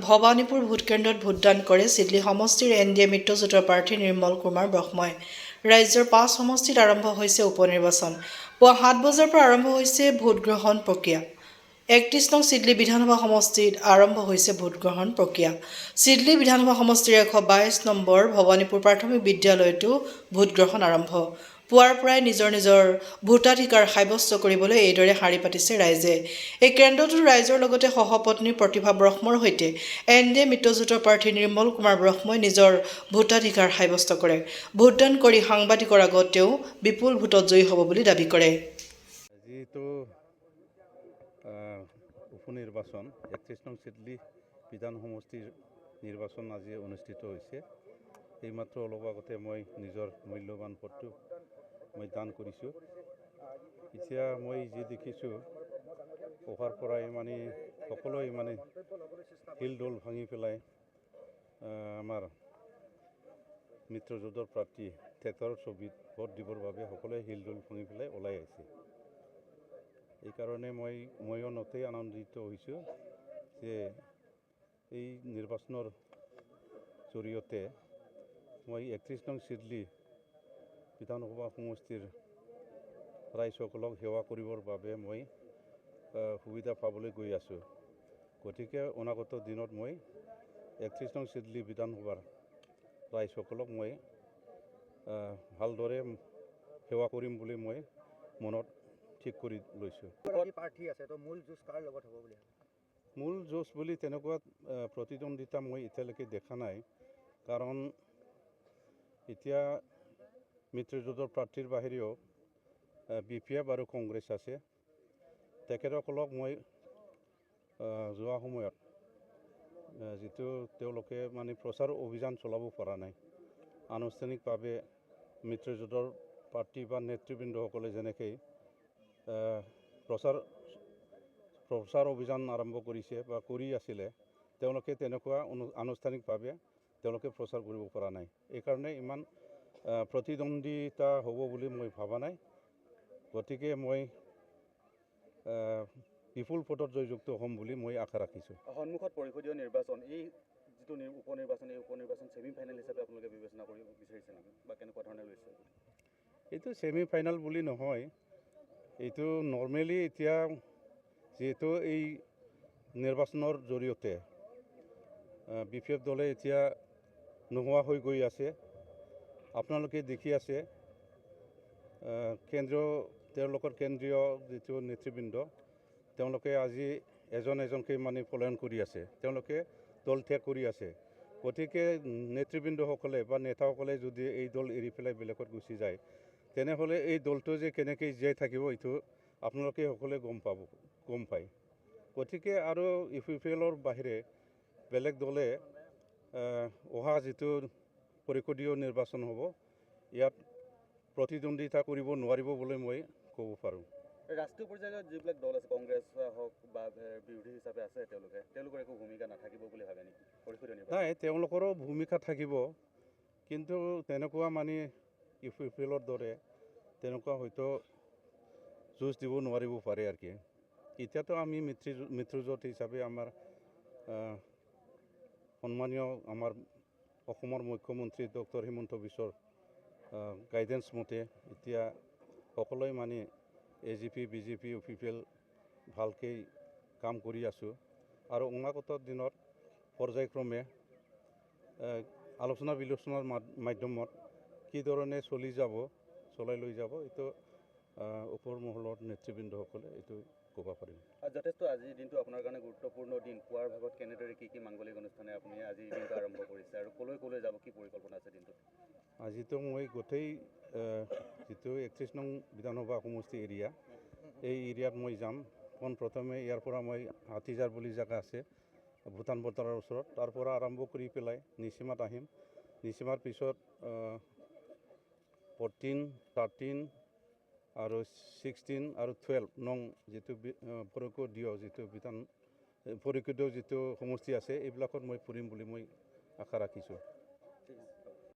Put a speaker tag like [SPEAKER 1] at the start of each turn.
[SPEAKER 1] ভবানীপুৰ ভোটকেন্দ্ৰত ভোটদান কৰে চিডলি সমষ্টিৰ এনডিএ মিত্ৰজোঁটৰ প্ৰাৰ্থী নিৰ্মল কুমাৰ ব্ৰহ্মই। ৰাজ্যৰ 5 সমষ্টিত আৰম্ভ হৈছে উপনিৰ্বাচন। পুৱা 7 বজাৰ পৰা আৰম্ভ হৈছে ভোটগ্ৰহণ প্ৰক্ৰিয়া। 31 নং চিডলি বিধানসভা সমষ্টিত আৰম্ভ হৈছে ভোটগ্ৰহণ প্ৰক্ৰিয়া। চিডলি বিধানসভা সমষ্টিৰ 122 নম্বৰ ভবানীপুৰ প্ৰাথমিক বিদ্যালয়তো ভোটগ্ৰহণ আৰম্ভ। পুৱাৰ পৰাই নিজৰ ভোটাধিকাৰ সাব্যস্ত কৰিবলৈ এইদৰে শাৰী পাতিছে ৰাইজে। এই কেন্দ্ৰটোত ৰাইজৰ লগতে সহপত্নী প্ৰতিভা ব্ৰহ্মৰ সৈতে এনডিএ মিত্ৰজোঁটৰ প্ৰাৰ্থী নিৰ্মল কুমাৰ ব্ৰহ্মই নিজৰ ভোটাধিকাৰ সাব্যস্ত কৰে। ভোটদান কৰি সাংবাদিকৰ আগত তেওঁ বিপুল ভোটত জয়ী হ'ব বুলি দাবী কৰে।
[SPEAKER 2] যিহেতু উপনিৰ্বাচন 31 নং চিডলি বিধান সমষ্টিৰ নিৰ্বাচন আজি অনুষ্ঠিত হৈছে। এইমাত্ৰ অলপ আগতে মই নিজৰ মূল্যৱান ভোটটো মই দান কৰিছোঁ। এতিয়া মই যি দেখিছোঁ অহাৰ পৰাই সকলোৱে শিল দল ভাঙি পেলাই আমাৰ মিত্ৰজোঁটৰ প্ৰাৰ্থী ট্ৰেক্টৰৰ ছবিত ভোট দিবৰ বাবে সকলোৱে শিল দল ভাঙি পেলাই ওলাই আহিছে। এইকাৰণে ময়ো নথৈ আনন্দিত হৈছোঁ যে এই নিৰ্বাচনৰ জৰিয়তে মই 31 নং চিডলি বিধানসভা সমষ্টিৰ ৰাইজসকলক সেৱা কৰিবৰ বাবে মই সুবিধা পাবলৈ গৈ আছোঁ। গতিকে অনাগত দিনত মই 31 নং চিডলি বিধানসভাৰ ৰাইজসকলক মই ভালদৰে সেৱা কৰিম বুলি মই মনত ঠিক কৰি লৈছোঁ। মূল যুঁজ বুলি তেনেকুৱা প্ৰতিদ্বন্দ্বিতা মই এতিয়ালৈকে দেখা নাই। কাৰণ এতিয়া মিত্ৰজোঁটৰ প্ৰাৰ্থীৰ বাহিৰেও BPF আৰু কংগ্ৰেছ আছে। তেখেতসকলক মই যোৱা সময়ত যিটো তেওঁলোকে প্ৰচাৰ অভিযান চলাব পৰা নাই, আনুষ্ঠানিকভাৱে মিত্ৰজোঁটৰ প্ৰাৰ্থী বা নেতৃবৃন্দসকলে যেনেকৈ প্ৰচাৰ অভিযান আৰম্ভ কৰিছে বা কৰি আছিলে, তেওঁলোকে তেনেকুৱা আনুষ্ঠানিকভাৱে তেওঁলোকে প্ৰচাৰ কৰিব পৰা নাই। এইকাৰণে ইমান প্ৰতিদ্বন্দ্বিতা হ'ব বুলি মই ভবা নাই। গতিকে মই বিপুল ভোটত জয়যুক্ত হ'ম বুলি মই আশা ৰাখিছোঁ।
[SPEAKER 3] সন্মুখত পৰিষদীয় নিৰ্বাচন, এই যিটো উপনিৰ্বাচন, এই উপনিৰ্বাচন ছেমি ফাইনেল হিচাপে আপোনালোকে বিবেচনা কৰিব বিচাৰিছে নেকি বা কেনেকুৱা ধৰণে লৈছে?
[SPEAKER 2] এইটো ছেমি ফাইনেল বুলি নহয়, এইটো নৰ্মেলি এতিয়া যিহেতু এই নিৰ্বাচনৰ জৰিয়তে BPF দলে এতিয়া নোহোৱা হৈ গৈ আছে। আপোনালোকে দেখি আছে তেওঁলোকৰ কেন্দ্ৰীয় যিটো নেতৃবৃন্দ, তেওঁলোকে আজি এজনকৈ পলায়ন কৰি আছে, তেওঁলোকে দল ত্যাগ কৰি আছে। গতিকে নেতৃবৃন্দসকলে বা নেতাসকলে যদি এই দল এৰি পেলাই বেলেগত গুচি যায়, তেনেহ'লে এই দলটো যে কেনেকৈ জীয়াই থাকিব এইটো আপোনালোকে সকলোৱে গম পায়। গতিকে আৰু UPPLৰ বাহিৰে বেলেগ দলে অহা যিটো পৰিষদীয় নিৰ্বাচন হ'ব, ইয়াত প্ৰতিদ্বন্দ্বিতা কৰিব নোৱাৰিব বুলি মই ক'ব পাৰোঁ।
[SPEAKER 3] ৰাষ্ট্ৰীয় পৰ্যায়ত যিবিলাক দল আছে, কংগ্ৰেছ হওক বা বিৰোধী হিচাপে আছে, তেওঁলোকৰ একো ভূমিকা নাথাকিব বুলি ভাবে নেকি পৰিষদীয় নিৰ্বাচন?
[SPEAKER 2] নাই, তেওঁলোকৰো ভূমিকা থাকিব, কিন্তু তেনেকুৱা UPPLৰ দৰে তেনেকুৱা হয়তো যুঁজ দিব নোৱাৰিব পাৰে আৰু কি। এতিয়াতো আমি মিত্ৰজোঁট হিচাপে আমাৰ সন্মানীয় আমাৰ অসমৰ মুখ্যমন্ত্ৰী ডক্টৰ হিমন্ত বিশ্বৰ গাইডেন্স মতে এতিয়া সকলোৱে AGP, BJP, UPPL ভালকৈ কাম কৰি আছোঁ। আৰু অনাগত দিনত পৰ্যায়ক্ৰমে আলোচনা বিলোচনাৰ মাধ্যমত কি ধৰণে চলাই লৈ যাব, এইটো ওপৰ মহলৰ নেতৃবৃন্দসকলে এইটো ক'ব পাৰিম।
[SPEAKER 3] যথেষ্ট আজিৰ দিনটো আপোনাৰ কাৰণে গুৰুত্বপূৰ্ণ দিন। পুৱাৰ ভাগত কেনেদৰে কি মাংগলিক অনুষ্ঠানে আপুনি আজিৰ দিনটো আৰম্ভ কৰিছে আৰু ক'লৈ যাব, কি পৰিকল্পনা আছে দিনটোত?
[SPEAKER 2] আজিতো মই গোটেই যিটো 31 নং বিধানসভা সমষ্টি এৰিয়া, এই এৰিয়াত মই যাম। পোনপ্ৰথমে ইয়াৰ পৰা মই হাতীজাৰ বুলি জেগা আছে ভূটান বৰ্ডাৰৰ ওচৰত, তাৰ পৰা আৰম্ভ কৰি পেলাই নিচিমাত আহিম। নিচিমাৰ পিছত 14, 13 আৰু 16 আৰু 12 নং যিটো পৰিষদীয় যিটো সমষ্টি আছে, এইবিলাকত মই ফুৰিম বুলি মই আশা ৰাখিছোঁ।